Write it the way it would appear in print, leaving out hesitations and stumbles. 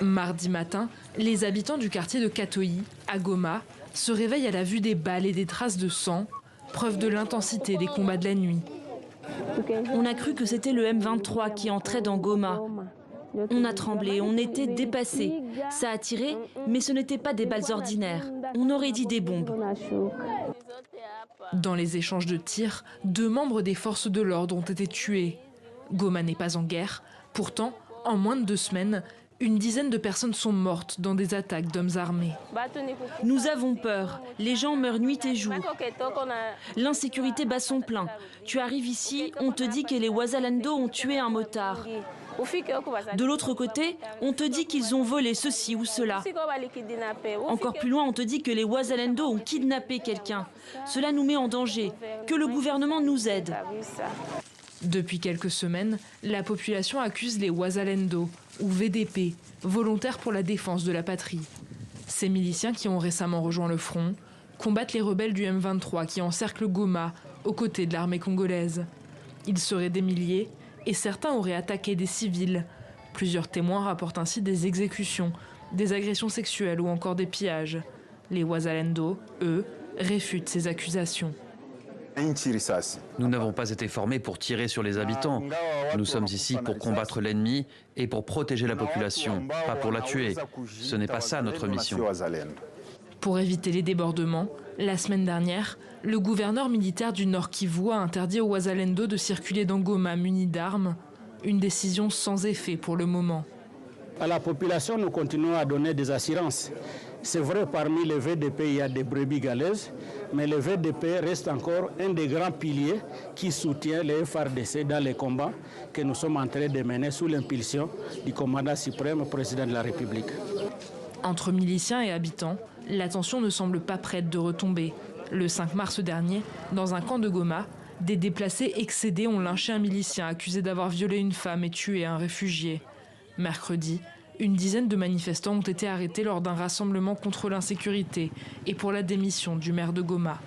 Mardi matin, les habitants du quartier de Katoyi, à Goma, se réveillent à la vue des balles et des traces de sang, preuve de l'intensité des combats de la nuit. On a cru que c'était le M23 qui entrait dans Goma. On a tremblé, on était dépassés. Ça a tiré, mais ce n'étaient pas des balles ordinaires. On aurait dit des bombes. Dans les échanges de tirs, 2 membres des forces de l'ordre ont été tués. Goma n'est pas en guerre. Pourtant, en moins de 2 semaines, une dizaine de personnes sont mortes dans des attaques d'hommes armés. Nous avons peur. Les gens meurent nuit et jour. L'insécurité bat son plein. Tu arrives ici, on te dit que les Wazalendo ont tué un motard. De l'autre côté, on te dit qu'ils ont volé ceci ou cela. Encore plus loin, on te dit que les Wazalendo ont kidnappé quelqu'un. Cela nous met en danger. Que le gouvernement nous aide. Depuis quelques semaines, la population accuse les Wazalendo, ou VDP, volontaires pour la défense de la patrie. Ces miliciens qui ont récemment rejoint le front combattent les rebelles du M23 qui encerclent Goma, aux côtés de l'armée congolaise. Ils seraient des milliers et certains auraient attaqué des civils. Plusieurs témoins rapportent ainsi des exécutions, des agressions sexuelles ou encore des pillages. Les Wazalendo, eux, réfutent ces accusations. Nous n'avons pas été formés pour tirer sur les habitants. Nous sommes ici pour combattre l'ennemi et pour protéger la population, pas pour la tuer. Ce n'est pas ça notre mission. Pour éviter les débordements, la semaine dernière, le gouverneur militaire du Nord Kivu a interdit aux Wazalendo de circuler dans Goma munis d'armes. Une décision sans effet pour le moment. À la population, nous continuons à donner des assurances. C'est vrai, parmi les VDP, il y a des brebis galeuses, mais le VDP reste encore un des grands piliers qui soutient les FARDC dans les combats que nous sommes en train de mener sous l'impulsion du commandant suprême, président de la République. Entre miliciens et habitants, la tension ne semble pas prête de retomber. Le 5 mars dernier, dans un camp de Goma, des déplacés excédés ont lynché un milicien accusé d'avoir violé une femme et tué un réfugié. Mercredi, une dizaine de manifestants ont été arrêtés lors d'un rassemblement contre l'insécurité et pour la démission du maire de Goma.